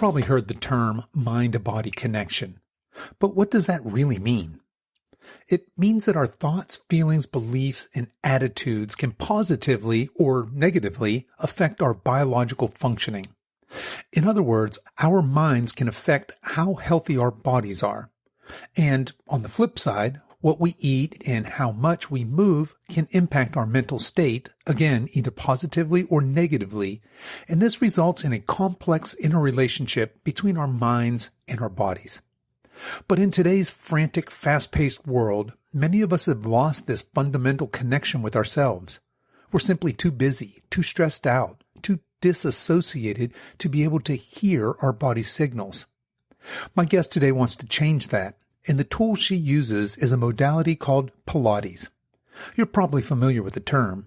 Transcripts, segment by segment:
probably heard the term mind-body connection. But what does that really mean? It means that our thoughts, feelings, beliefs, and attitudes can positively or negatively affect our biological functioning. In other words, our minds can affect how healthy our bodies are. And on the flip side, what we eat and how much we move can impact our mental state, again, either positively or negatively, and this results in a complex interrelationship between our minds and our bodies. But in today's frantic, fast-paced world, many of us have lost this fundamental connection with ourselves. We're simply too busy, too stressed out, too dissociated to be able to hear our body's signals. My guest today wants to change that, and the tool she uses is a modality called Pilates. You're probably familiar with the term,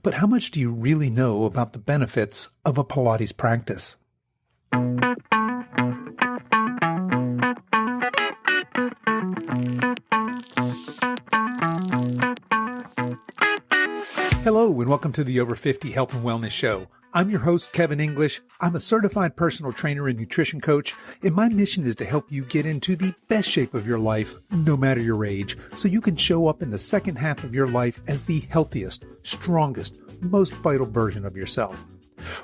but how much do you really know about the benefits of a Pilates practice? Hello, and welcome to the Over 50 Health and Wellness Show. I'm your host, Kevin English. I'm a certified personal trainer and nutrition coach, and my mission is to help you get into the best shape of your life, no matter your age, so you can show up in the second half of your life as the healthiest, strongest, most vital version of yourself.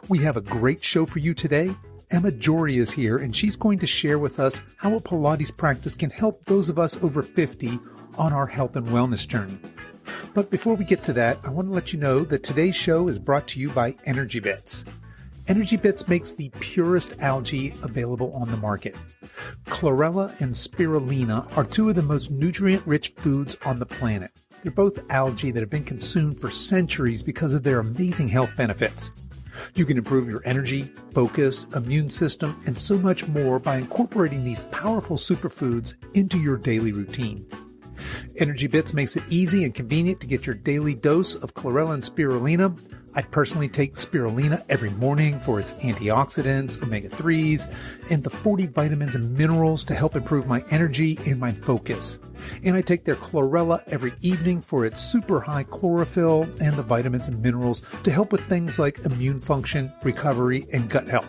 We have a great show for you today. Emma Jory is here, and she's going to share with us how a Pilates practice can help those of us over 50 on our health and wellness journey. But before we get to that, I want to let you know that today's show is brought to you by Energy Bits. Energy Bits makes the purest algae available on the market. Chlorella and spirulina are two of the most nutrient-rich foods on the planet. They're both algae that have been consumed for centuries because of their amazing health benefits. You can improve your energy, focus, immune system, and so much more by incorporating these powerful superfoods into your daily routine. Energy Bits makes it easy and convenient to get your daily dose of chlorella and spirulina. I personally take spirulina every morning for its antioxidants, omega-3s, and the 40 vitamins and minerals to help improve my energy and my focus. And I take their chlorella every evening for its super high chlorophyll and the vitamins and minerals to help with things like immune function, recovery, and gut health.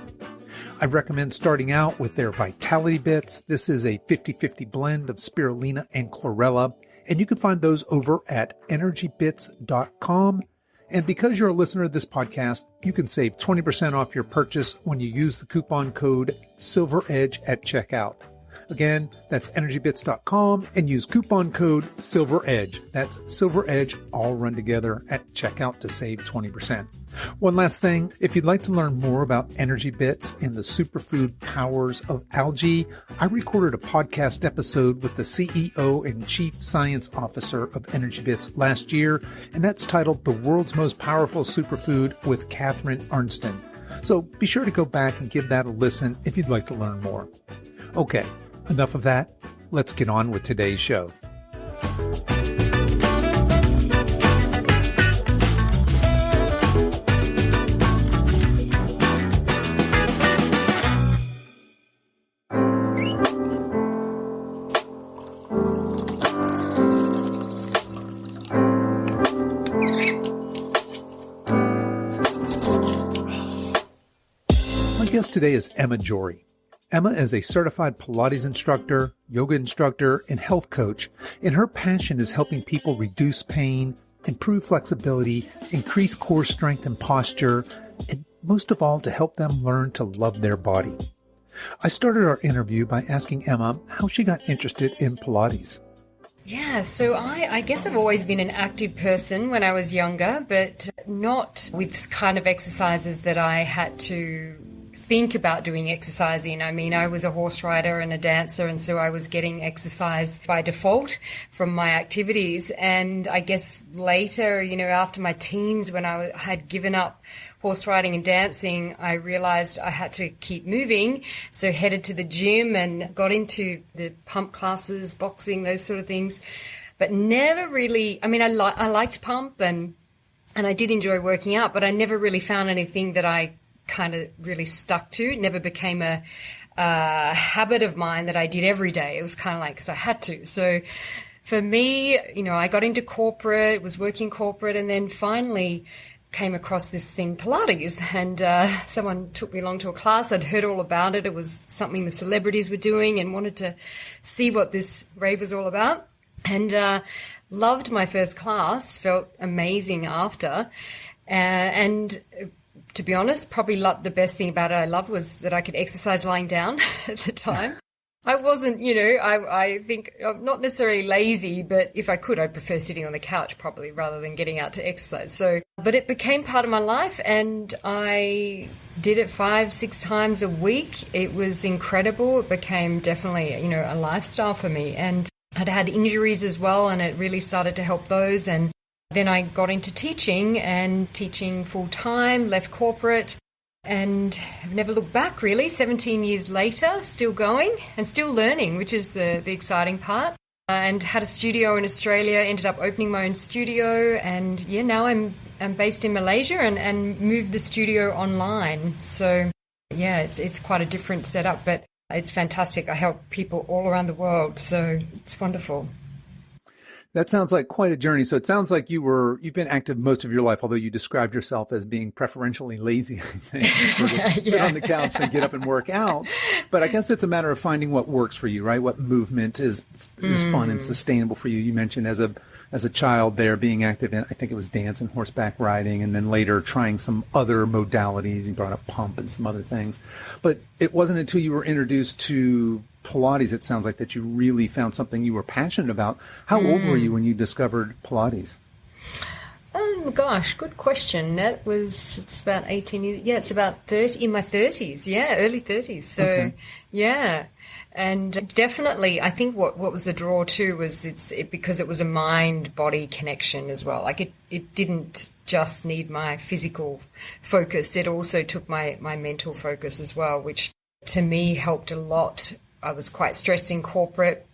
I recommend starting out with their Vitality Bits. This is a 50-50 blend of spirulina and chlorella, and you can find those over at energybits.com. And because you're a listener to this podcast, you can save 20% off your purchase when you use the coupon code SILVEREDGE at checkout. Again, that's energybits.com and use coupon code SILVEREDGE. That's SILVEREDGE all run together at checkout to save 20%. One last thing, if you'd like to learn more about Energy Bits and the superfood powers of algae, I recorded a podcast episode with the CEO and Chief Science Officer of Energy Bits last year, and that's titled The World's Most Powerful Superfood with Catherine Arnston. So be sure to go back and give that a listen if you'd like to learn more. Okay, enough of that. Let's get on with today's show. My guest today is Emma Jory. Emma is a certified Pilates instructor, yoga instructor, and health coach, and her passion is helping people reduce pain, improve flexibility, increase core strength and posture, and most of all, to help them learn to love their body. I started our interview by asking Emma how she got interested in Pilates. Yeah, so I guess I've always been an active person when I was younger, but not with kind of exercises that I had to think about doing exercising. I mean, I was a horse rider and a dancer, and so I was getting exercise by default from my activities. And I guess later, after my teens, when I had given up horse riding and dancing, I realized I had to keep moving. So headed to the gym and got into the pump classes, boxing, those sort of things. But never really, I liked pump and I did enjoy working out, but I never really found anything that I kind of really stuck to. It never became a habit of mine that I did every day. It was kind of like because I had to. So for me, I got into corporate, was working corporate, and then finally came across this thing, Pilates, and someone took me along to a class. I'd heard all about it. It was something the celebrities were doing and wanted to see what this rave was all about. And loved my first class, felt amazing after. And to be honest, probably the best thing about it I loved was that I could exercise lying down at the time. I wasn't, I think I'm not necessarily lazy, but if I could, I'd prefer sitting on the couch probably rather than getting out to exercise. So, but it became part of my life and I did it 5-6 times a week. It was incredible. It became definitely, a lifestyle for me. And I'd had injuries as well, and it really started to help those. And then I got into teaching full time, left corporate. And I've never looked back, really. 17 years later, still going and still learning, which is the exciting part. And had a studio in Australia, ended up opening my own studio. And now I'm based in Malaysia and moved the studio online. So, it's quite a different setup, but it's fantastic. I help people all around the world. So it's wonderful. That sounds like quite a journey. So it sounds like you've been active most of your life, although you described yourself as being preferentially lazy. I think. Sit on the couch and get up and work out. But I guess it's a matter of finding what works for you, right? What movement is fun and sustainable for you. You mentioned as a child there being active in, I think it was dance and horseback riding, and then later trying some other modalities. You brought up pump and some other things. But it wasn't until you were introduced to Pilates, it sounds like, that you really found something you were passionate about. How old were you when you discovered Pilates? Oh, gosh, good question. It's about 18 years. Yeah, it's about 30, in my 30s. Yeah, early 30s. So, yeah. And definitely, I think what was the draw too was because it was a mind-body connection as well. Like it didn't just need my physical focus. It also took my mental focus as well, which to me helped a lot. I was quite stressed in corporate.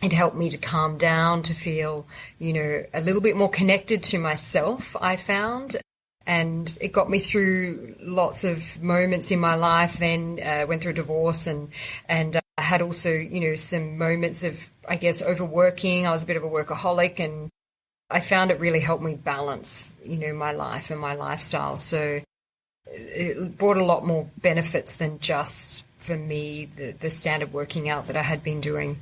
It helped me to calm down, to feel, a little bit more connected to myself, I found. And it got me through lots of moments in my life. Then went through a divorce and I had also, some moments of, I guess, overworking. I was a bit of a workaholic, and I found it really helped me balance, my life and my lifestyle. So it brought a lot more benefits than just, for me, the standard working out that I had been doing.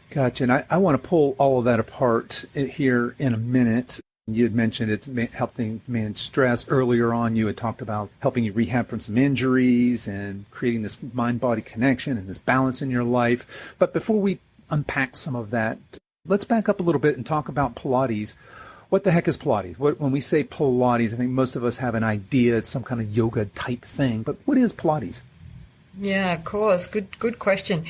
Gotcha. And I want to pull all of that apart here in a minute. You had mentioned it's helping manage stress. Earlier on, you had talked about helping you rehab from some injuries and creating this mind-body connection and this balance in your life. But before we unpack some of that, let's back up a little bit and talk about Pilates. What the heck is Pilates? When we say Pilates, I think most of us have an idea. It's some kind of yoga type thing. But what is Pilates? Yeah, of course. Good question.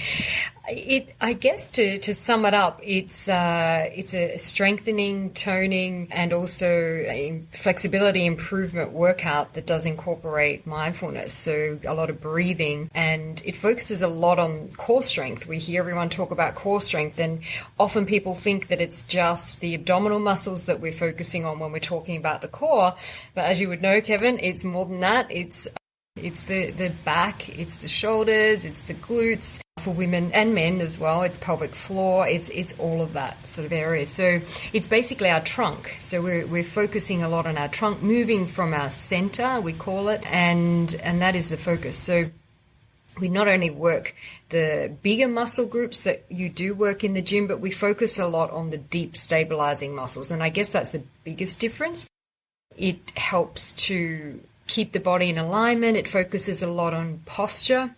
I guess to sum it up, it's a strengthening, toning, and also a flexibility improvement workout that does incorporate mindfulness. So a lot of breathing, and it focuses a lot on core strength. We hear everyone talk about core strength, and often people think that it's just the abdominal muscles that we're focusing on when we're talking about the core. But as you would know, Kevin, it's more than that. It's the back, it's the shoulders, it's the glutes for women and men as well. It's pelvic floor, it's all of that sort of area. So it's basically our trunk. So we're focusing a lot on our trunk, moving from our center, we call it, and that is the focus. So we not only work the bigger muscle groups that you do work in the gym, but we focus a lot on the deep stabilizing muscles. And I guess that's the biggest difference. It helps to keep the body in alignment. It focuses a lot on posture.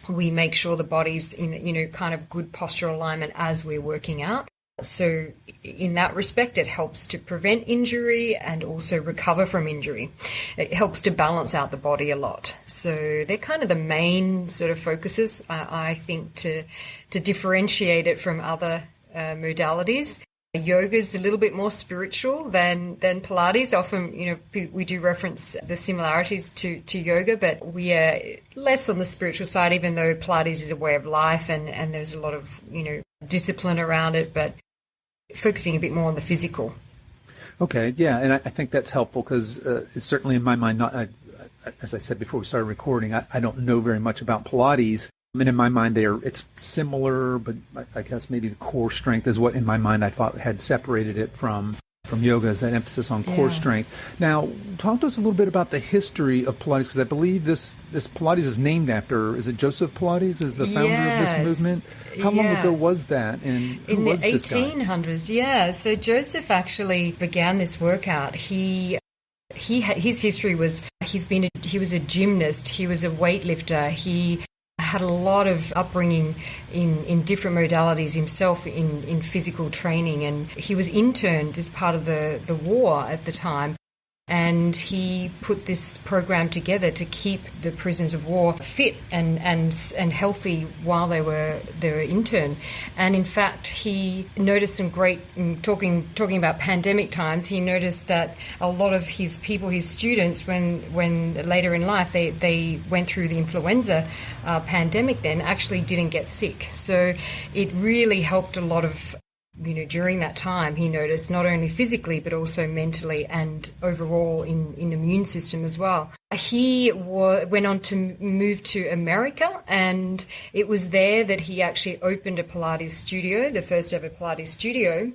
We make sure the body's in, kind of good postural alignment as we're working out. So in that respect, it helps to prevent injury and also recover from injury. It helps to balance out the body a lot. So they're kind of the main sort of focuses, I think, to differentiate it from other modalities. Yoga is a little bit more spiritual than Pilates. Often, we do reference the similarities to yoga, but we are less on the spiritual side, even though Pilates is a way of life and there's a lot of, discipline around it, but focusing a bit more on the physical. Okay, yeah, and I think that's helpful because it's certainly in my mind, as I said before we started recording, I don't know very much about Pilates. And in my mind, it's similar, but I guess maybe the core strength is what, in my mind, I thought had separated it from from yoga is that emphasis on core strength. Now, talk to us a little bit about the history of Pilates, because I believe this Pilates is named after, is it Joseph Pilates, is the founder of this movement? How long ago was that, and who was this guy? In the 1800s, yeah. So Joseph actually began this workout. His history was he was a gymnast, he was a weightlifter, he had a lot of upbringing in different modalities himself in physical training, and he was interned as part of the war at the time. And he put this program together to keep the prisoners of war fit and healthy while they were interned. And in fact, he noticed some great, talking about pandemic times, he noticed that a lot of his people, his students, when later in life they went through the influenza pandemic, then actually didn't get sick. So it really helped a lot of, during that time, he noticed not only physically but also mentally and overall in immune system as well. He went on to move to America, and it was there that he actually opened a Pilates studio, the first ever Pilates studio.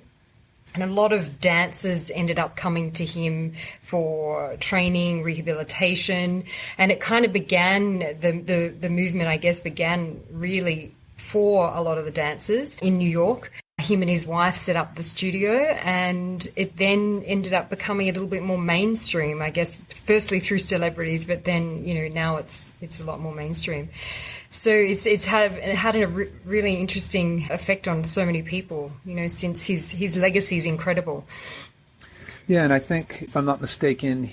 And a lot of dancers ended up coming to him for training, rehabilitation, and it kind of began, the movement, I guess, began really for a lot of the dancers in New York. Him and his wife set up the studio, and it then ended up becoming a little bit more mainstream, I guess, firstly through celebrities, but then, now it's a lot more mainstream. So it had a really interesting effect on so many people, since his legacy is incredible. Yeah, and I think, if I'm not mistaken,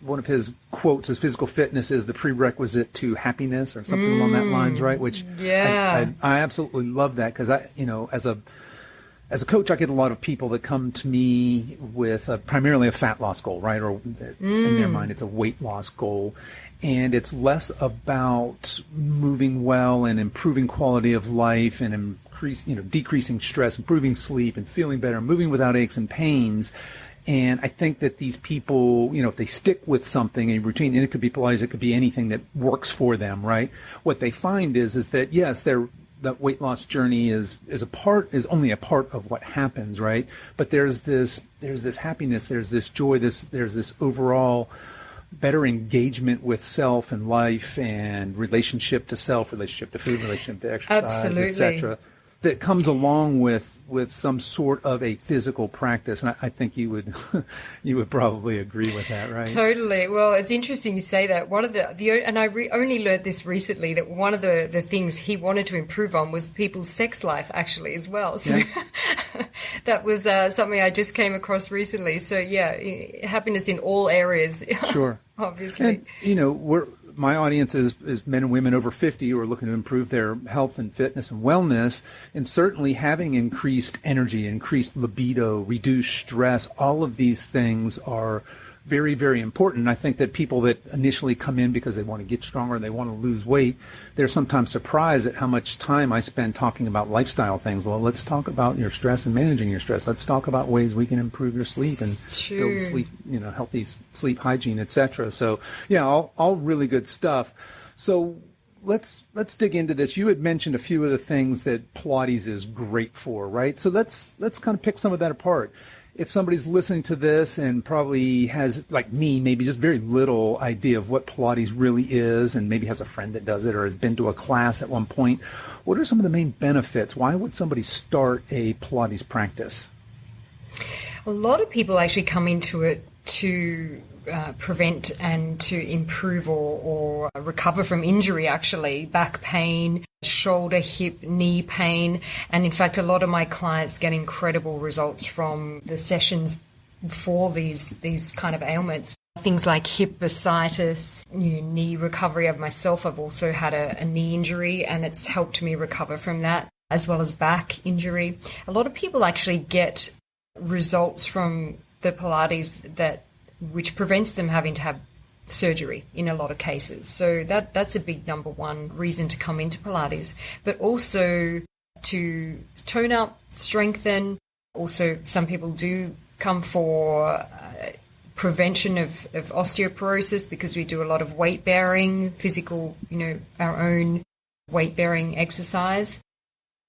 one of his quotes is physical fitness is the prerequisite to happiness, or something along that lines, right? Which I absolutely love that, because as a coach, I get a lot of people that come to me with primarily a fat loss goal, right? Or in their mind, it's a weight loss goal. And it's less about moving well and improving quality of life and decreasing stress, improving sleep and feeling better, moving without aches and pains. And I think that these people, if they stick with something, a routine, and it could be Pilates, it could be anything that works for them, right? What they find is that, yes, that weight loss journey is only a part of what happens, right? But there's this happiness, there's this joy, there's this overall better engagement with self and life and relationship to self, relationship to food, relationship to exercise, etc., that comes along with some sort of a physical practice. And I think you would probably agree with that, right? Totally. Well, it's interesting you say that. One of and I only learned this recently, that one of the things he wanted to improve on was people's sex life, actually, as well. So that was something I just came across recently. So happiness in all areas. Sure. Obviously. And, my audience is men and women over 50 who are looking to improve their health and fitness and wellness, and certainly having increased energy, increased libido, reduced stress. All of these things are very, very important. I think that people that initially come in because they want to get stronger and they want to lose weight, they're sometimes surprised at how much time I spend talking about lifestyle things. Well, let's talk about your stress and managing your stress. Let's talk about ways we can improve your sleep and build sleep, healthy sleep hygiene, etc. So, all really good stuff. So let's dig into this. You had mentioned a few of the things that Pilates is great for, right? So let's kind of pick some of that apart. If somebody's listening to this and probably has, like me, maybe just very little idea of what Pilates really is, and maybe has a friend that does it or has been to a class at one point, what are some of the main benefits? Why would somebody start a Pilates practice? A lot of people actually come into it to prevent and to improve or recover from injury, actually, back pain, shoulder, hip, knee pain. And in fact, a lot of my clients get incredible results from the sessions for these kind of ailments. Things like hip bursitis, knee recovery. Of myself, I've also had a knee injury, and it's helped me recover from that, as well as back injury. A lot of people actually get results from the Pilates which prevents them having to have surgery in a lot of cases. So that's a big number one reason to come into Pilates, but also to tone up, strengthen. Also, some people do come for prevention of osteoporosis, because we do a lot of weight bearing, physical, our own weight bearing exercise.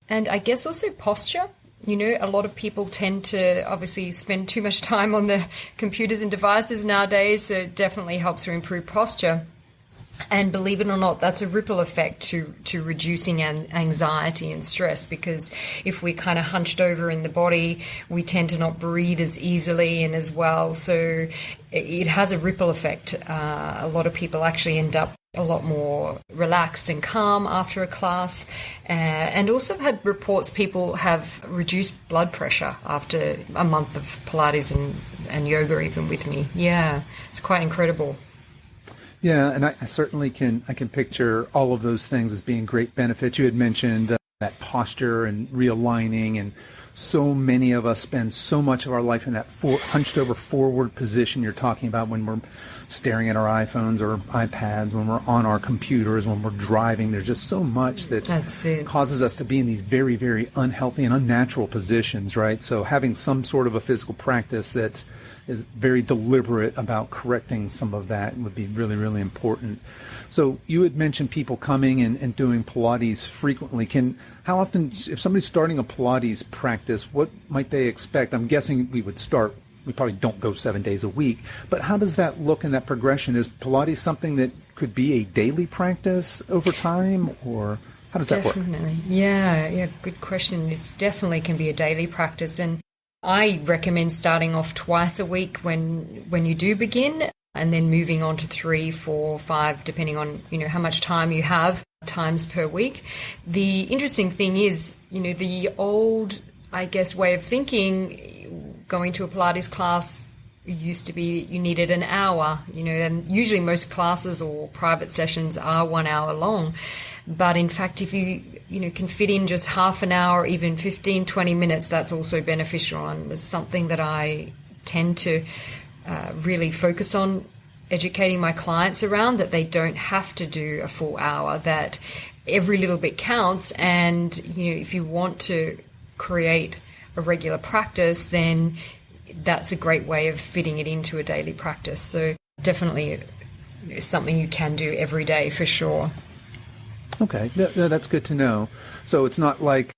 And I guess also posture. A lot of people tend to obviously spend too much time on the computers and devices nowadays, so it definitely helps to improve posture. And believe it or not, that's a ripple effect to reducing anxiety and stress, because if we're kind of hunched over in the body, we tend to not breathe as easily and as well. So it has a ripple effect. A lot of people actually end up a lot more relaxed and calm after a class. And also I've had reports people have reduced blood pressure after a month of Pilates and yoga even with me. Yeah, it's quite incredible. Yeah, and I certainly can picture all of those things as being great benefits. You had mentioned that posture and realigning, and so many of us spend so much of our life in that hunched over forward position you're talking about when we're staring at our iPhones or iPads, when we're on our computers, when we're driving. There's just so much that causes us to be in these very, very unhealthy and unnatural positions, right? So having some sort of a physical practice that is very deliberate about correcting some of that would be really, really important. So you had mentioned people coming and doing Pilates frequently. How often, if somebody's starting a Pilates practice, what might they expect? I'm guessing we probably don't go 7 days a week, but how does that look in that progression? Is Pilates something that could be a daily practice over time, or how does that work? Definitely. Yeah, good question. It's definitely can be a daily practice, and I recommend starting off twice a week when you do begin, and then moving on to 3, 4, 5, depending on, how much time you have, times per week. The interesting thing is, the old, I guess, way of thinking, going to a Pilates class used to be you needed an hour, and usually most classes or private sessions are 1 hour long. But in fact, if you can fit in just half an hour, even 15, 20 minutes, that's also beneficial. And it's something that I tend to really focus on educating my clients around, that they don't have to do a full hour, that every little bit counts. And, if you want to create a regular practice, then that's a great way of fitting it into a daily practice. So definitely something you can do every day for sure. Okay, that's good to know. So it's not like,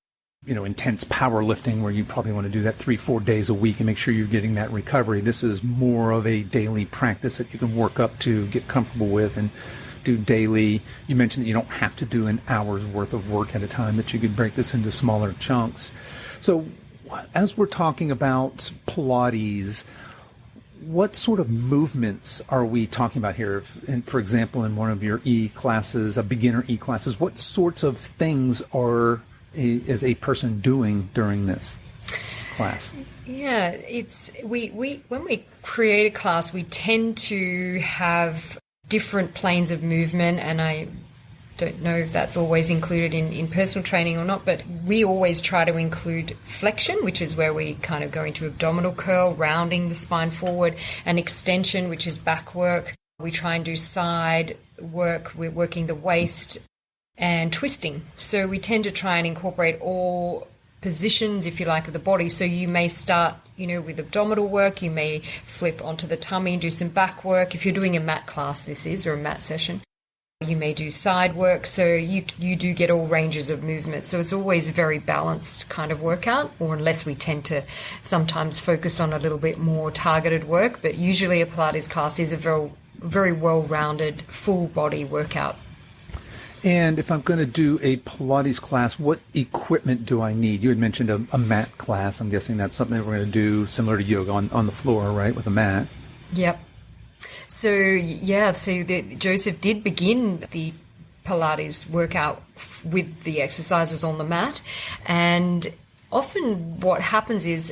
intense powerlifting where you probably want to do that 3-4 days a week and make sure you're getting that recovery. This is more of a daily practice that you can work up to, get comfortable with, and do daily. You mentioned that you don't have to do an hour's worth of work at a time, that you could break this into smaller chunks. So as we're talking about Pilates, what sort of movements are we talking about here? And for example, in one of your E-classes, a beginner E-classes, what sorts of things is a person doing during this class? Yeah, it's we when we create a class, we tend to have different planes of movement, and I don't know if that's always included in personal training or not, but we always try to include flexion, which is where we kind of go into abdominal curl, rounding the spine forward, and extension, which is back work. We try and do side work. We're working the waist, and twisting. So we tend to try and incorporate all positions, if you like, of the body. So you may start, with abdominal work. You may flip onto the tummy and do some back work. If you're doing a mat class, or a mat session. You may do side work, so you do get all ranges of movement. So it's always a very balanced kind of workout, or unless we tend to sometimes focus on a little bit more targeted work. But usually a Pilates class is a very, very well-rounded, full-body workout. And if I'm going to do a Pilates class, what equipment do I need? You had mentioned a mat class. I'm guessing that's something that we're going to do similar to yoga on the floor, right, with a mat? Yep. So Joseph did begin the Pilates workout with the exercises on the mat. And often what happens is,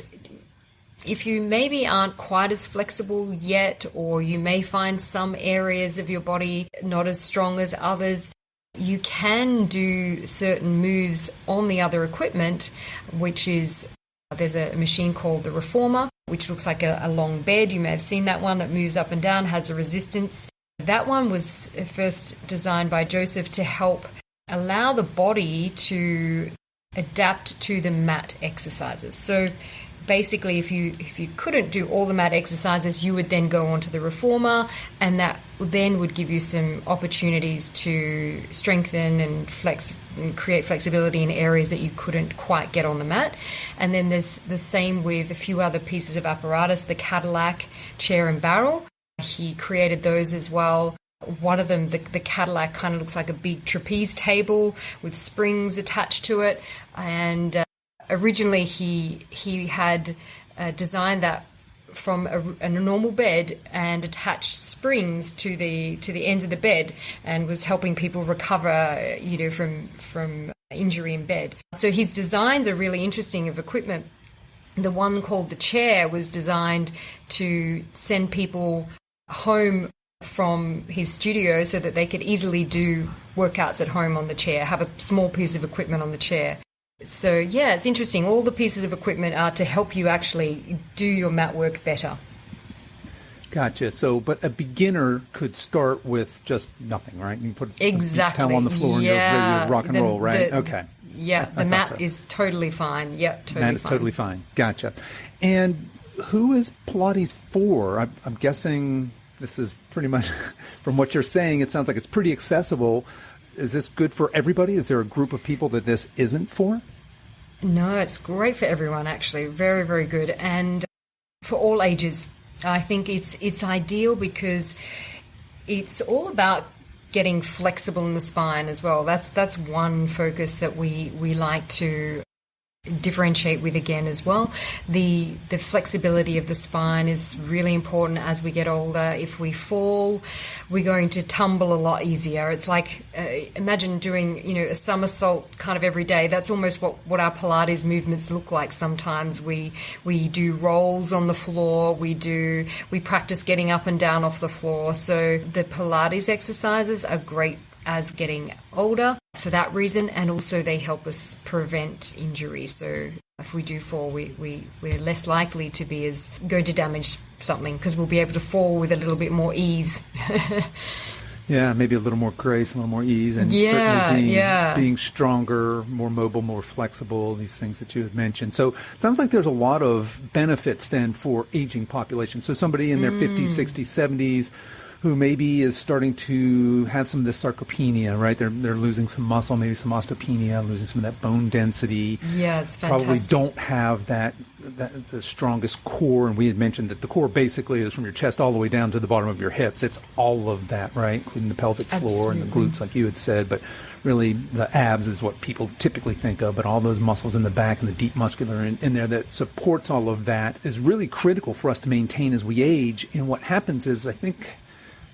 if you maybe aren't quite as flexible yet, or you may find some areas of your body not as strong as others, you can do certain moves on the other equipment, which is, there's a machine called the Reformer, which looks like a long bed. You may have seen that one, that moves up and down, has a resistance. That one was first designed by Joseph to help allow the body to adapt to the mat exercises. So basically, if you couldn't do all the mat exercises, you would then go on to the reformer, and that then would give you some opportunities to strengthen and flex and create flexibility in areas that you couldn't quite get on the mat. And then there's the same with a few other pieces of apparatus, the Cadillac chair and barrel. He created those as well. One of them, the Cadillac, kind of looks like a big trapeze table with springs attached to it, and originally, he had designed that from a normal bed and attached springs to the ends of the bed, and was helping people recover, from injury in bed. So his designs are really interesting of equipment. The one called the chair was designed to send people home from his studio so that they could easily do workouts at home on the chair, have a small piece of equipment on the chair. So, yeah, it's interesting. All the pieces of equipment are to help you actually do your mat work better. Gotcha. So, but a beginner could start with just nothing, right? You can put exactly. a towel on the floor and you're ready to rock and roll, right? Okay. Yeah, the mat is totally fine. Yeah, totally fine. Mat is totally fine. Gotcha. And who is Pilates for? I'm guessing this is pretty much, from what you're saying, it sounds like it's pretty accessible. Is this good for everybody? Is there a group of people that this isn't for? No, it's great for everyone, actually. Very, very good. And for all ages. I think it's ideal because it's all about getting flexible in the spine as well. That's one focus that we like to differentiate with again as well. The flexibility of the spine is really important as we get older. If we fall, we're going to tumble a lot easier. It's like imagine doing a somersault kind of every day. That's almost what our Pilates movements look like. Sometimes we do rolls on the floor. We practice getting up and down off the floor. So the Pilates exercises are great as getting older for that reason, and also they help us prevent injury. So if we do fall, we're less likely to be as going to damage something because we'll be able to fall with a little bit more ease. Yeah, maybe a little more grace, a little more ease, and certainly being stronger, more mobile, more flexible, these things that you had mentioned. So it sounds like there's a lot of benefits then for aging population. So somebody in their 50s, 60s, 70s, who maybe is starting to have some of this sarcopenia, right? They're losing some muscle, maybe some osteopenia, losing some of that bone density. Yeah, it's fantastic. Probably don't have the strongest core. And we had mentioned that the core basically is from your chest all the way down to the bottom of your hips. It's all of that, right? Including the pelvic floor and the glutes, like you had said. But really, the abs is what people typically think of. But all those muscles in the back and the deep muscular in there that supports all of that is really critical for us to maintain as we age. And what happens is, I think,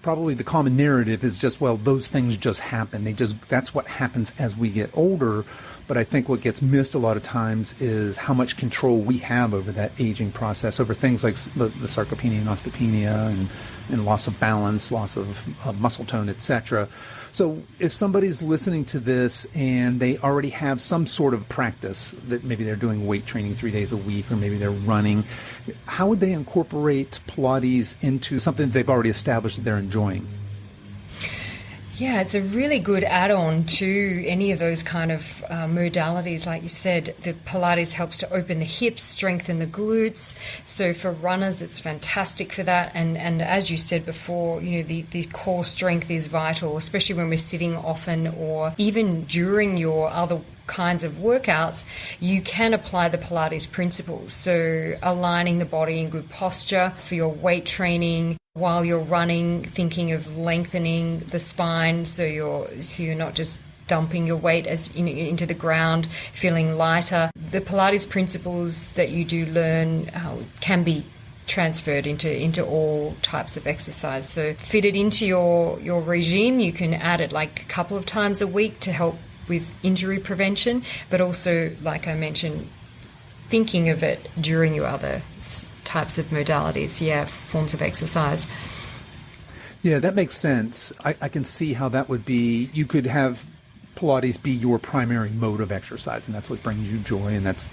probably the common narrative is just, well, those things just happen. That's what happens as we get older. But I think what gets missed a lot of times is how much control we have over that aging process, over things like the sarcopenia and osteopenia and loss of balance, loss of muscle tone, etc. So if somebody's listening to this and they already have some sort of practice, that maybe they're doing weight training 3 days a week, or maybe they're running, how would they incorporate Pilates into something that they've already established that they're enjoying? Yeah, it's a really good add-on to any of those kind of modalities. Like you said, the Pilates helps to open the hips, strengthen the glutes. So for runners, it's fantastic for that. And as you said before, the core strength is vital, especially when we're sitting often, or even during your other kinds of workouts. You can apply the Pilates principles. So aligning the body in good posture for your weight training, while you're running, thinking of lengthening the spine so you're not just dumping your weight into the ground, feeling lighter. The Pilates principles that you do learn can be transferred into all types of exercise. So fit it into your regime. You can add it like a couple of times a week to help with injury prevention, but also, like I mentioned, thinking of it during your other types of modalities, forms of exercise. Yeah, that makes sense. I can see how that would be. You could have Pilates be your primary mode of exercise, and that's what brings you joy, and that's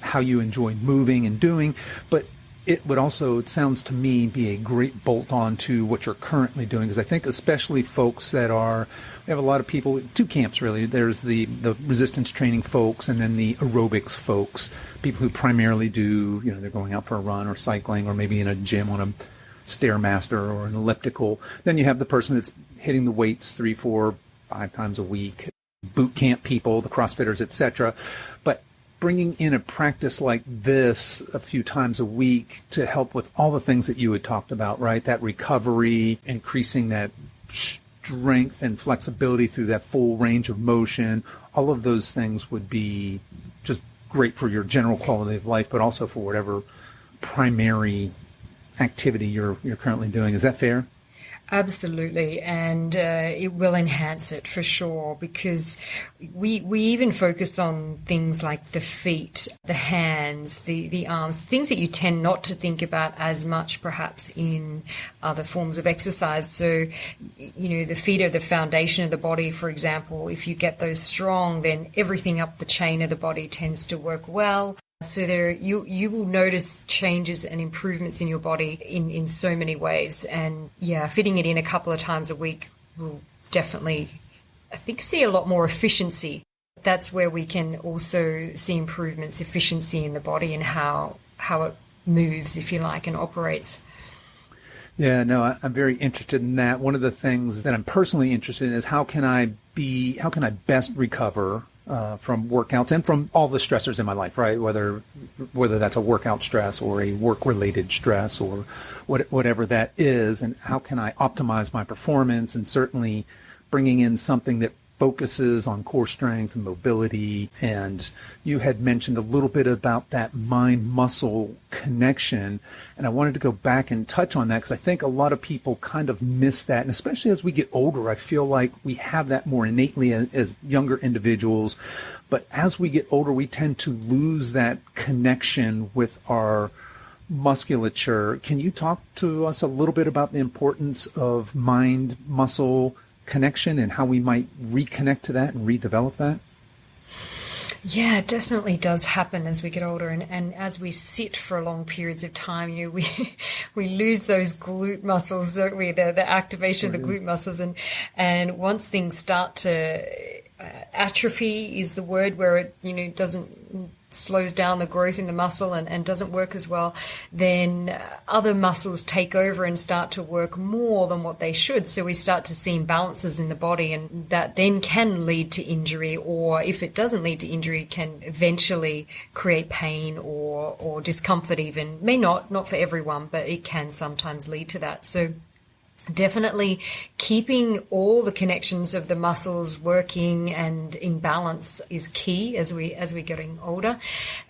how you enjoy moving and doing. But it would also, it sounds to me, be a great bolt on to what you're currently doing. Because I think especially folks that are, we have a lot of people, two camps really. There's the resistance training folks and then the aerobics folks, people who primarily do, they're going out for a run or cycling or maybe in a gym on a Stairmaster or an elliptical. Then you have the person that's hitting the weights 3, 4, 5 times a week, boot camp people, the CrossFitters, etc. But bringing in a practice like this a few times a week to help with all the things that you had talked about, right? That recovery, increasing that strength and flexibility through that full range of motion, all of those things would be just great for your general quality of life, but also for whatever primary activity you're currently doing. Is that fair? Absolutely, and it will enhance it for sure, because we even focus on things like the feet, the hands, the arms, things that you tend not to think about as much perhaps in other forms of exercise. So, the feet are the foundation of the body, for example. If you get those strong, then everything up the chain of the body tends to work well. So you will notice changes and improvements in your body in so many ways. And fitting it in a couple of times a week will definitely, I think, see a lot more efficiency. That's where we can also see improvements, efficiency in the body and how it moves, if you like, and operates. Yeah, no, I'm very interested in that. One of the things that I'm personally interested in is how can I best recover from workouts and from all the stressors in my life, right? Whether that's a workout stress or a work-related stress or whatever that is, and how can I optimize my performance, and certainly bringing in something that focuses on core strength and mobility. And you had mentioned a little bit about that mind-muscle connection, and I wanted to go back and touch on that because I think a lot of people kind of miss that, and especially as we get older, I feel like we have that more innately as younger individuals, but as we get older, we tend to lose that connection with our musculature. Can you talk to us a little bit about the importance of mind-muscle connection and how we might reconnect to that and redevelop that? Yeah, it definitely does happen as we get older, and as we sit for long periods of time, we lose those glute muscles, don't we? The activation of the glute muscles, and once things start to atrophy is the word, where it doesn't slows down the growth in the muscle and doesn't work as well, then other muscles take over and start to work more than what they should. So we start to see imbalances in the body, and that then can lead to injury, or if it doesn't lead to injury, can eventually create pain or discomfort even. May not for everyone, but it can sometimes lead to that. So definitely keeping all the connections of the muscles working and in balance is key as we're getting older.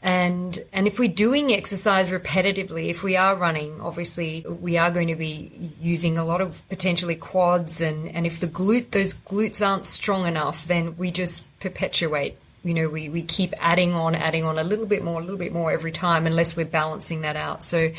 And if we're doing exercise repetitively, if we are running, obviously we are going to be using a lot of potentially quads, and if those glutes aren't strong enough, then we just perpetuate. We keep adding on a little bit more every time, unless we're balancing that out. So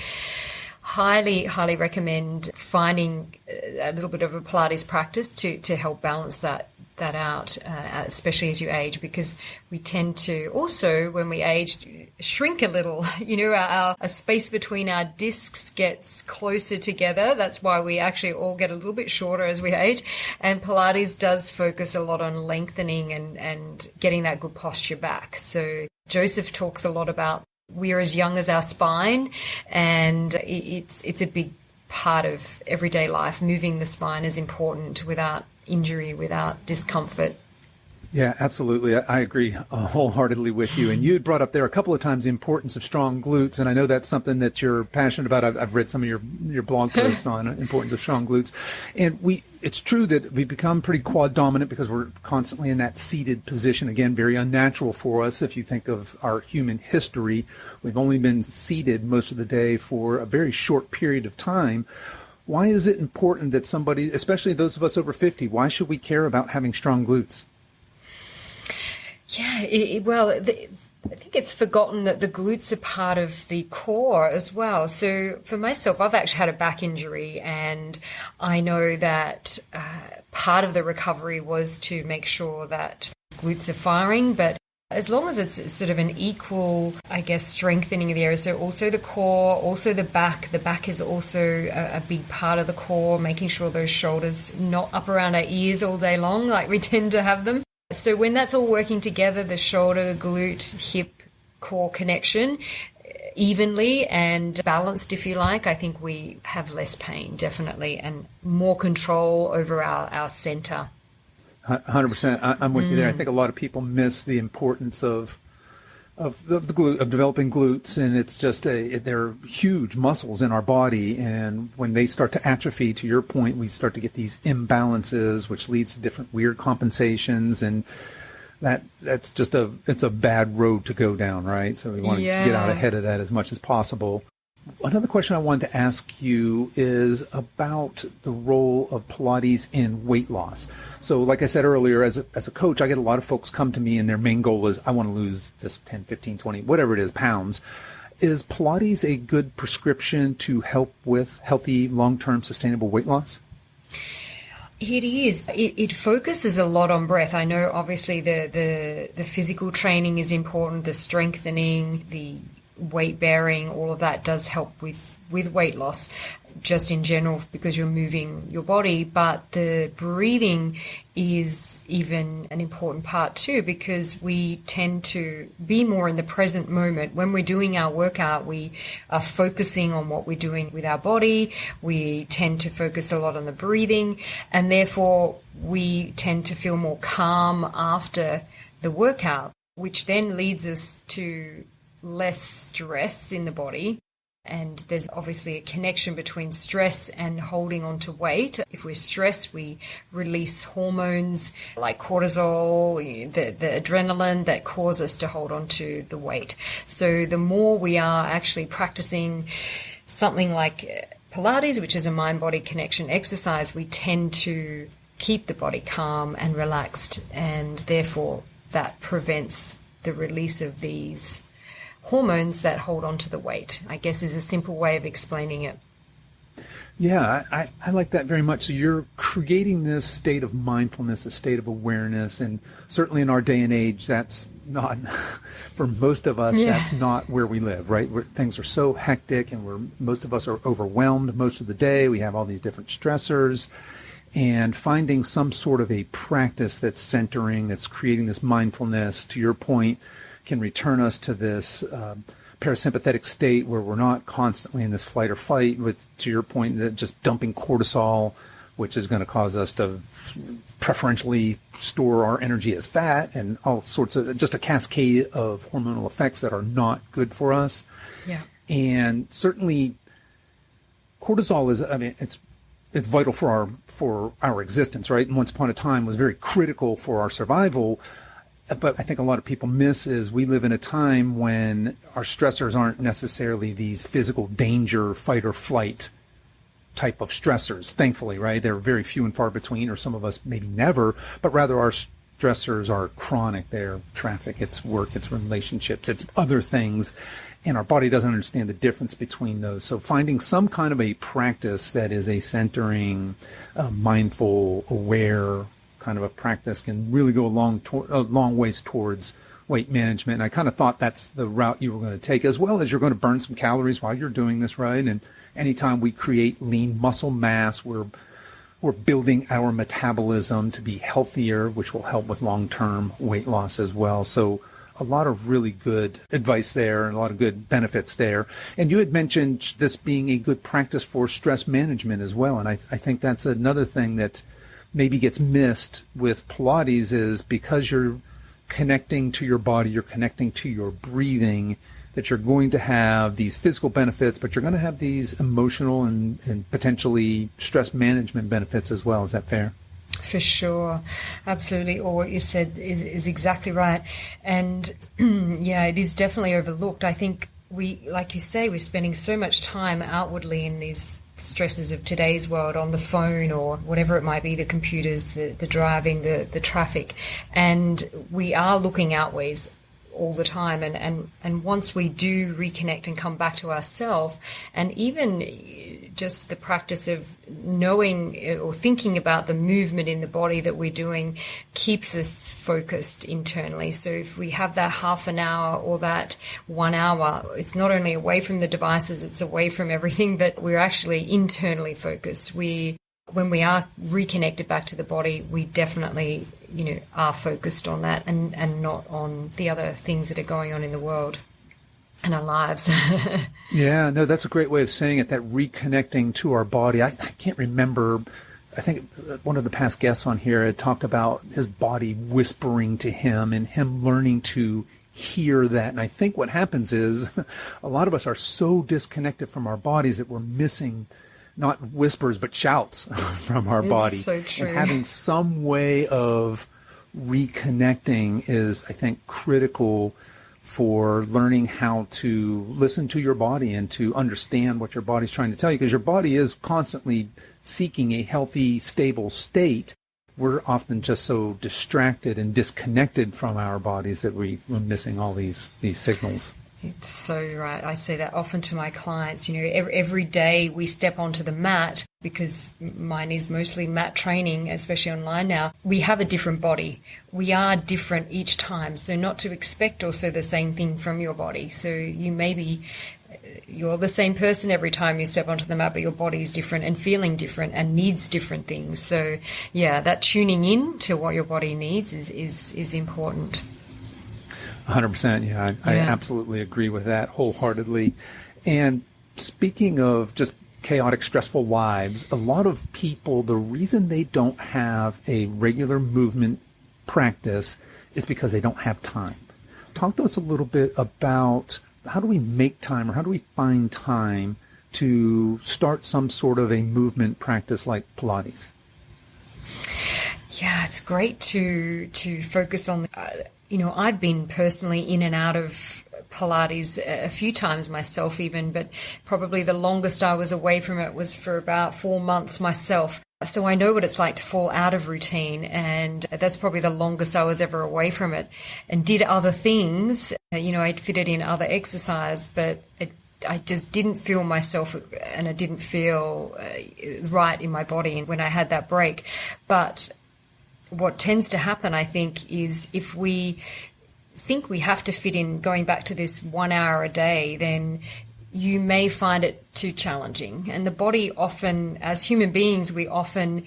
highly recommend finding a little bit of a Pilates practice to help balance that out, especially as you age, because we tend to also, when we age, shrink a little. Our space between our discs gets closer together. That's why we actually all get a little bit shorter as we age. And Pilates does focus a lot on lengthening and getting that good posture back. So Joseph talks a lot about we're as young as our spine, and it's a big part of everyday life. Moving the spine is important without injury, without discomfort. Yeah, absolutely. I agree wholeheartedly with you. And you had brought up there a couple of times the importance of strong glutes, and I know that's something that you're passionate about. I've read some of your blog posts on importance of strong glutes. And it's true that we become pretty quad dominant because we're constantly in that seated position. Again, very unnatural for us. If you think of our human history, we've only been seated most of the day for a very short period of time. Why is it important that somebody, especially those of us over 50, why should we care about having strong glutes? Yeah, I think it's forgotten that the glutes are part of the core as well. So for myself, I've actually had a back injury, and I know that part of the recovery was to make sure that glutes are firing, but as long as it's sort of an equal, I guess, strengthening of the area. So also the core, also the back. The back is also a big part of the core, making sure those shoulders not up around our ears all day long like we tend to have them. So when that's all working together, the shoulder, glute, hip, core connection, evenly and balanced, if you like, I think we have less pain, definitely, and more control over our center. 100%. I'm with you there. I think a lot of people miss the importance of developing glutes, and it's just they're huge muscles in our body, and when they start to atrophy, to your point, we start to get these imbalances, which leads to different weird compensations, and that's just it's a bad road to go down, right? So we want to get out ahead of that as much as possible. Another question I wanted to ask you is about the role of Pilates in weight loss. So like I said earlier, as a coach, I get a lot of folks come to me and their main goal is, I want to lose this 10, 15, 20, whatever it is, pounds. Is Pilates a good prescription to help with healthy, long-term, sustainable weight loss? It is. It focuses a lot on breath. I know obviously the physical training is important, the strengthening, the weight bearing, all of that does help with weight loss just in general because you're moving your body, but the breathing is even an important part too, because we tend to be more in the present moment. When we're doing our workout, we are focusing on what we're doing with our body. We tend to focus a lot on the breathing, and therefore we tend to feel more calm after the workout, which then leads us to less stress in the body. And there's obviously a connection between stress and holding on to weight. If we're stressed, we release hormones like cortisol, the adrenaline that cause us to hold on to the weight. So the more we are actually practicing something like Pilates, which is a mind-body connection exercise, we tend to keep the body calm and relaxed, and therefore that prevents the release of these hormones that hold on to the weight, I guess, is a simple way of explaining it. Yeah, I like that very much. So you're creating this state of mindfulness, a state of awareness, and certainly in our day and age, that's not, for most of us, that's not where we live, right? Things are so hectic, and most of us are overwhelmed most of the day. We have all these different stressors, and finding some sort of a practice that's centering, that's creating this mindfulness, to your point, can return us to this parasympathetic state where we're not constantly in this flight or fight, with, to your point, that just dumping cortisol, which is going to cause us to preferentially store our energy as fat, and all sorts of, just a cascade of hormonal effects that are not good for us. Yeah. And certainly cortisol is, I mean, it's vital for our existence, right? And once upon a time was very critical for our survival. But I think a lot of people miss is we live in a time when our stressors aren't necessarily these physical danger, fight or flight type of stressors, thankfully, right? They're very few and far between, or some of us maybe never, but rather our stressors are chronic. They're traffic, it's work, it's relationships, it's other things, and our body doesn't understand the difference between those. So finding some kind of a practice that is a centering, mindful, aware kind of a practice can really go a long ways towards weight management. And I kind of thought that's the route you were going to take, as well as you're going to burn some calories while you're doing this, right? And anytime we create lean muscle mass, we're building our metabolism to be healthier, which will help with long-term weight loss as well. So a lot of really good advice there and a lot of good benefits there. And you had mentioned this being a good practice for stress management as well. And I think that's another thing that maybe gets missed with Pilates, is because you're connecting to your body, you're connecting to your breathing, that you're going to have these physical benefits, but you're going to have these emotional and potentially stress management benefits as well. Is that fair? For sure. Absolutely. Or what you said is exactly right. And yeah, it is definitely overlooked. I think like you say, we're spending so much time outwardly in these stresses of today's world, on the phone or whatever it might be, the computers, the driving, the traffic, and we are looking outwards all the time. And once we do reconnect and come back to ourselves, and even just the practice of knowing or thinking about the movement in the body that we're doing keeps us focused internally. So if we have that half an hour or that 1 hour, it's not only away from the devices, it's away from everything, but we're actually internally focused. When we are reconnected back to the body, we definitely, are focused on that and not on the other things that are going on in the world and our lives. Yeah, no, that's a great way of saying it, that reconnecting to our body. I can't remember, I think one of the past guests on here had talked about his body whispering to him and him learning to hear that. And I think what happens is a lot of us are so disconnected from our bodies that we're missing not whispers, but shouts from our body. So true. And having some way of reconnecting is, I think, critical for learning how to listen to your body and to understand what your body's trying to tell you, because your body is constantly seeking a healthy, stable state. We're often just so distracted and disconnected from our bodies that we're missing all these signals. It's so right. I say that often to my clients. Every day we step onto the mat, because mine is mostly mat training, especially online now, we have a different body. We are different each time. So not to expect also the same thing from your body. So you're the same person every time you step onto the mat, but your body is different and feeling different and needs different things. So yeah, that tuning in to what your body needs is important. 100%. Yeah, I absolutely agree with that wholeheartedly. And speaking of just chaotic, stressful lives, a lot of people, the reason they don't have a regular movement practice is because they don't have time. Talk to us a little bit about how do we make time, or how do we find time to start some sort of a movement practice like Pilates? Yeah, it's great to focus on I've been personally in and out of Pilates a few times myself even, but probably the longest I was away from it was for about 4 months myself. So I know what it's like to fall out of routine, and that's probably the longest I was ever away from it, and did other things. I'd fit it in other exercise, but I just didn't feel myself, and it didn't feel right in my body when I had that break. But what tends to happen, I think, is if we think we have to fit in going back to this 1 hour a day, then you may find it too challenging. And the body often, as human beings, we often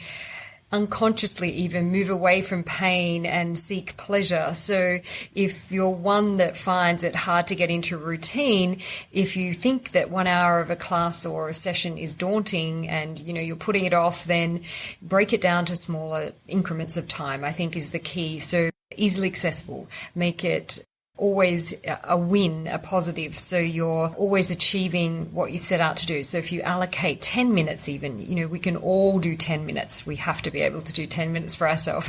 unconsciously even move away from pain and seek pleasure. So if you're one that finds it hard to get into routine, if you think that 1 hour of a class or a session is daunting and you're putting it off, then break it down to smaller increments of time, I think, is the key. So easily accessible, make it always a win, a positive, so you're always achieving what you set out to do. So if you allocate 10 minutes even, we can all do 10 minutes. We have to be able to do 10 minutes for ourselves,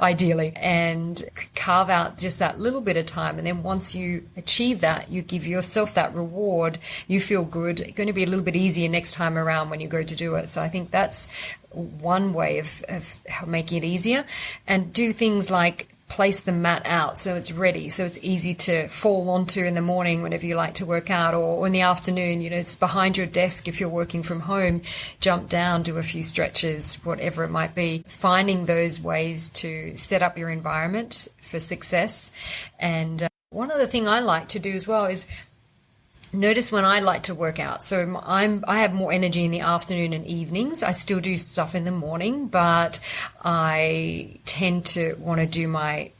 ideally, and carve out just that little bit of time. And then once you achieve that, you give yourself that reward, you feel good. It's going to be a little bit easier next time around when you go to do it. So I think that's one way of making it easier. And do things like place the mat out so it's ready, so it's easy to fall onto in the morning whenever you like to work out, or in the afternoon, it's behind your desk if you're working from home. Jump down, do a few stretches, whatever it might be. Finding those ways to set up your environment for success. And one other thing I like to do as well is notice when I like to work out. So I have more energy in the afternoon and evenings. I still do stuff in the morning, but I tend to want to do I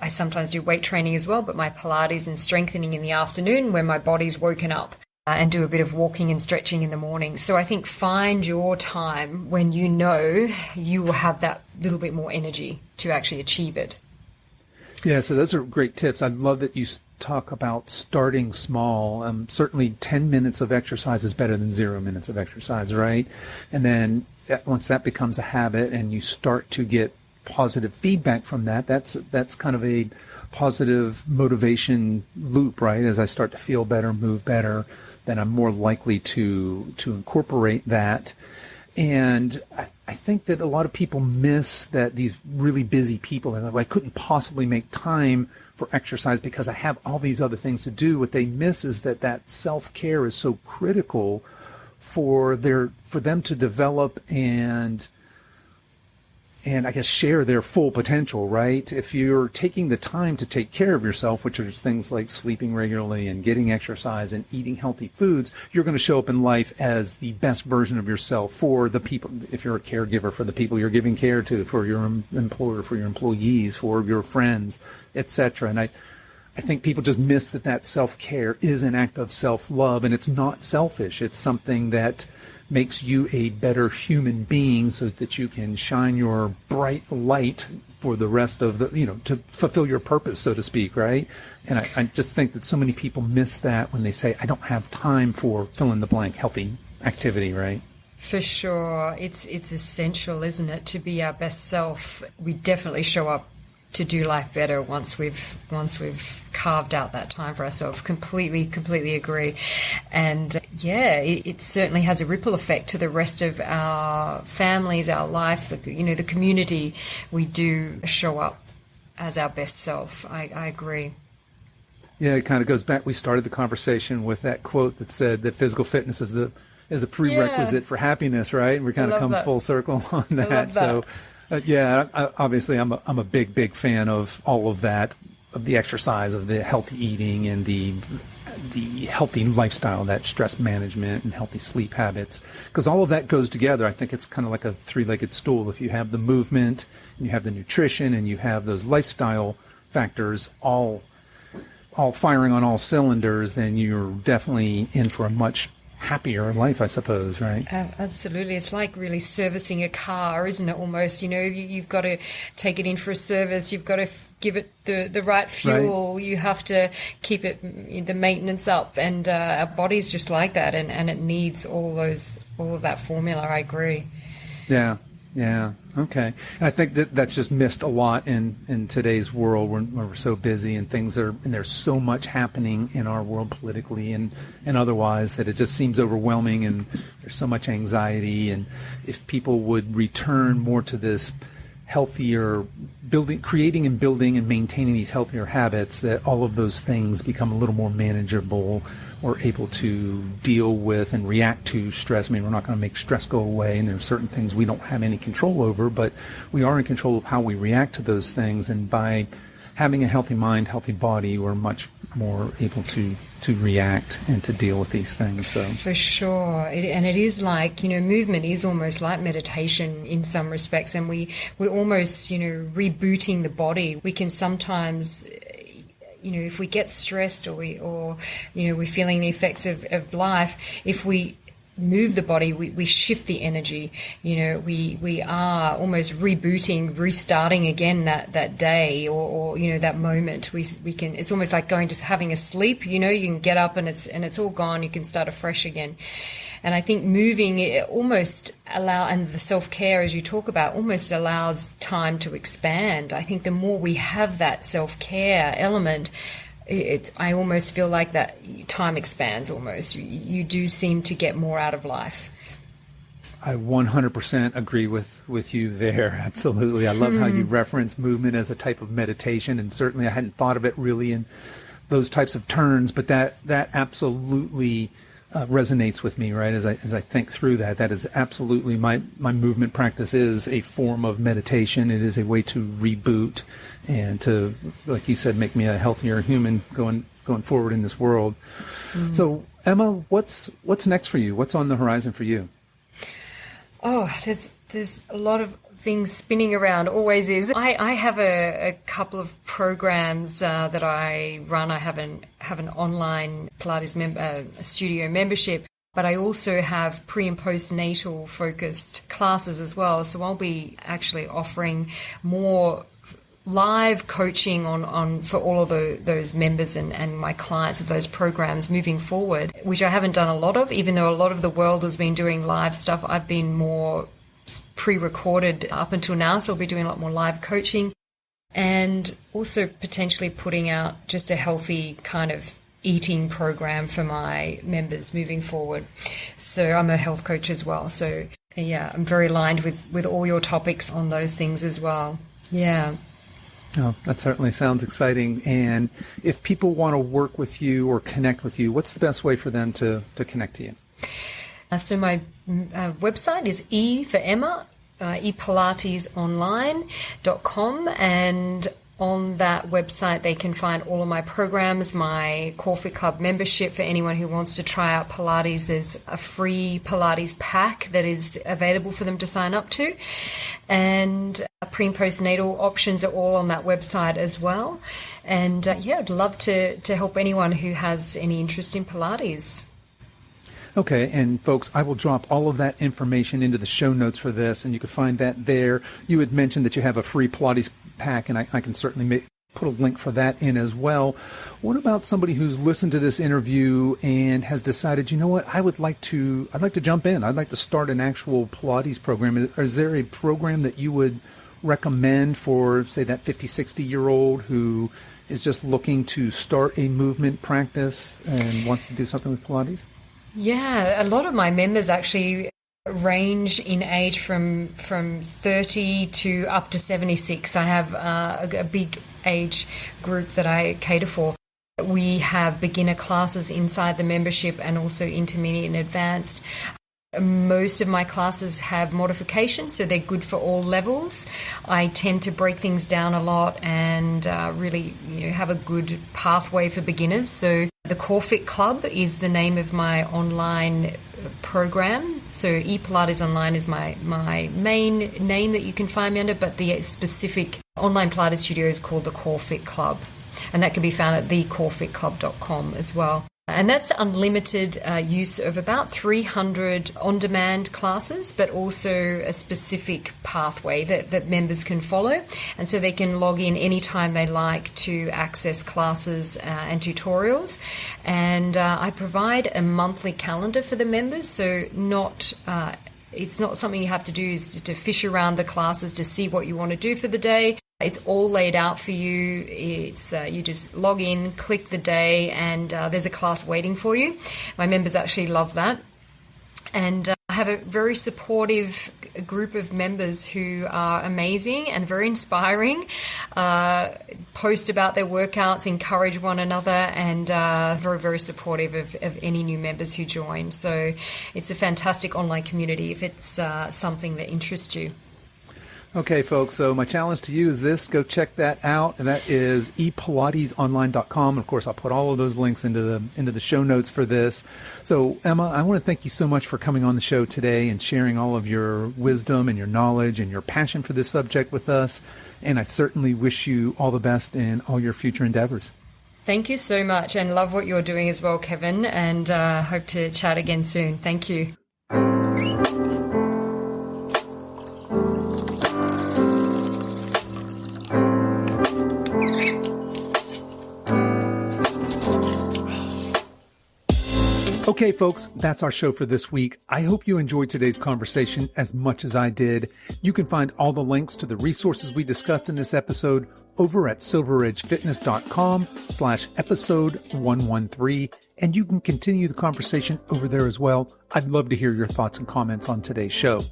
sometimes do weight training as well, but my Pilates and strengthening in the afternoon when my body's woken up, and do a bit of walking and stretching in the morning. So I think find your time when you know you will have that little bit more energy to actually achieve it. Yeah, so those are great tips. I love that you talk about starting small. Certainly 10 minutes of exercise is better than 0 minutes of exercise, right? And then once that becomes a habit and you start to get positive feedback from that, that's kind of a positive motivation loop, right? As I start to feel better, move better, then I'm more likely to incorporate that. And I think that a lot of people miss that these really busy people, and I couldn't possibly make time for exercise because I have all these other things to do. What they miss is that self-care is so critical for them to develop and I guess share their full potential, right? If you're taking the time to take care of yourself, which are things like sleeping regularly and getting exercise and eating healthy foods, you're going to show up in life as the best version of yourself for the people, if you're a caregiver, for the people you're giving care to, for your employer, for your employees, for your friends, etc. And I think people just miss that self-care is an act of self-love, and it's not selfish. It's something that makes you a better human being so that you can shine your bright light for the rest of to fulfill your purpose, so to speak, right? And I just think that so many people miss that when they say, I don't have time for fill in the blank healthy activity, right? For sure. It's essential, isn't it, to be our best self. We definitely show up to do life better once we've carved out that time for ourselves. Completely agree. And it certainly has a ripple effect to the rest of our families, our life, the community. We do show up as our best self. I agree. Yeah, it kind of goes back. We started the conversation with that quote that said that physical fitness is a prerequisite for happiness, right? And we kind of come full circle on that. I love that. So obviously I'm a big fan of all of that, of the exercise, of the healthy eating, and the healthy lifestyle, that stress management and healthy sleep habits, because all of that goes together. I think it's kind of like a three-legged stool. If you have the movement and you have the nutrition and you have those lifestyle factors all firing on all cylinders, then you're definitely in for a much happier life, I suppose, right? Absolutely. It's like really servicing a car, isn't it? Almost, you've got to take it in for a service. You've got to give it the right fuel. Right. You have to keep the maintenance up, and our body's just like that, and it needs all of that formula. I agree. Yeah. Okay. And I think that's just missed a lot in today's world when we're so busy and there's so much happening in our world politically and otherwise that it just seems overwhelming, and there's so much anxiety. And if people would return more to this healthier creating and building and maintaining these healthier habits, that all of those things become a little more manageable or able to deal with and react to stress. I mean, we're not going to make stress go away, and there are certain things we don't have any control over, but we are in control of how we react to those things. And by having a healthy mind, healthy body, we're much more able to react and to deal with these things. So for sure. It is like, movement is almost like meditation in some respects, and we're almost, rebooting the body. We can sometimes, if we get stressed or we're feeling the effects of life, if we move the body, we shift the energy. We are almost rebooting, restarting again that day or that moment. We can. It's almost like just having a sleep. You can get up and it's all gone. You can start afresh again. And I think moving it almost and the self-care, as you talk about, almost allows time to expand. I think the more we have that self-care element, I almost feel like that time expands almost. You do seem to get more out of life. I 100% agree with you there. Absolutely. I love how you reference movement as a type of meditation, and certainly I hadn't thought of it really in those types of terms, but that absolutely resonates with me, right? As I think through that is absolutely my movement practice is a form of meditation. It is a way to reboot and to, like you said, make me a healthier human going forward in this world. Mm-hmm. So, Emma, what's next for you? What's on the horizon for you? Oh, there's a lot of things spinning around, always is. I have a couple of programs that I run. I have an online Pilates studio membership, but I also have pre and postnatal focused classes as well. So I'll be actually offering more live coaching on for all of those members and my clients of those programs moving forward, which I haven't done a lot of. Even though a lot of the world has been doing live stuff, I've been more pre-recorded up until now, so I'll be doing a lot more live coaching, and also potentially putting out just a healthy kind of eating program for my members moving forward. So I'm a health coach as well, so yeah, I'm very aligned with all your topics on those things as well. Yeah. Oh, that certainly sounds exciting. And if people want to work with you or connect with you, what's the best way for them to connect to you? So my website is E for Emma, epilatesonline.com, and on that website they can find all of my programs, my Core Fit Club membership for anyone who wants to try out Pilates. There's a free Pilates pack that is available for them to sign up to, and pre and postnatal options are all on that website as well. And I'd love to help anyone who has any interest in Pilates. Okay, and folks, I will drop all of that information into the show notes for this, and you can find that there. You had mentioned that you have a free Pilates pack, and I can certainly put a link for that in as well. What about somebody who's listened to this interview and has decided, you know what, I'd like to jump in. I'd like to start an actual Pilates program. Is there a program that you would recommend for, say, that 50, 60-year-old who is just looking to start a movement practice and wants to do something with Pilates? Yeah, a lot of my members actually range in age from 30 to up to 76. I have a big age group that I cater for. We have beginner classes inside the membership and also intermediate and advanced. Most of my classes have modifications, so they're good for all levels. I tend to break things down a lot and really have a good pathway for beginners. So the Core Fit Club is the name of my online program. So ePilates Online is my main name that you can find me under, but the specific online Pilates studio is called the Core Fit Club. And that can be found at thecorefitclub.com as well. And that's unlimited use of about 300 on-demand classes, but also a specific pathway that members can follow. And so they can log in anytime they like to access classes and tutorials. And I provide a monthly calendar for the members, so it's not something you have to do is to fish around the classes to see what you want to do for the day. It's all laid out for you. It's you just log in, click the day, and there's a class waiting for you. My members actually love that. And I have a very supportive group of members who are amazing and very inspiring, post about their workouts, encourage one another, and very, very supportive of any new members who join. So it's a fantastic online community if it's something that interests you. Okay, folks, so my challenge to you is this. Go check that out, and that is epilatesonline.com. Of course, I'll put all of those links into the show notes for this. So, Emma, I want to thank you so much for coming on the show today and sharing all of your wisdom and your knowledge and your passion for this subject with us. And I certainly wish you all the best in all your future endeavors. Thank you so much, and love what you're doing as well, Kevin, and hope to chat again soon. Thank you. Okay, folks, that's our show for this week. I hope you enjoyed today's conversation as much as I did. You can find all the links to the resources we discussed in this episode over at silveredgefitness.com/episode 113, and you can continue the conversation over there as well. I'd love to hear your thoughts and comments on today's show.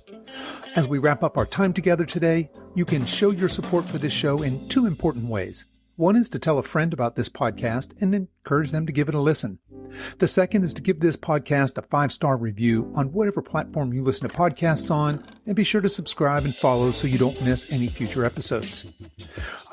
As we wrap up our time together today, you can show your support for this show in two important ways. One is to tell a friend about this podcast and encourage them to give it a listen. The second is to give this podcast a 5-star review on whatever platform you listen to podcasts on, and be sure to subscribe and follow so you don't miss any future episodes.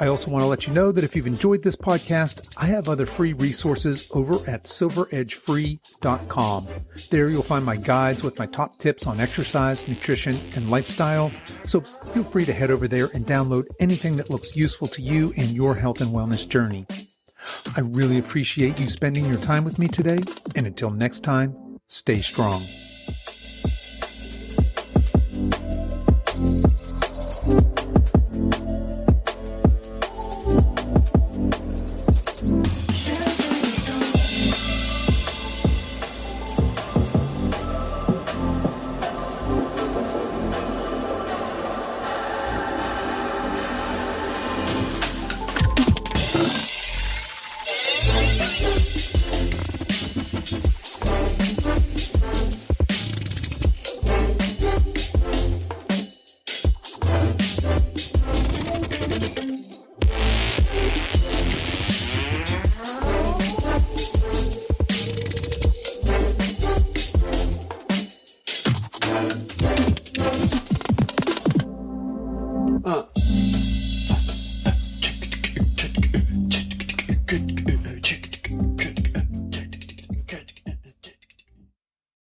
I also want to let you know that if you've enjoyed this podcast, I have other free resources over at silveredgefree.com. There you'll find my guides with my top tips on exercise, nutrition, and lifestyle. So feel free to head over there and download anything that looks useful to you in your health and wellness journey. I really appreciate you spending your time with me today, and until next time, stay strong.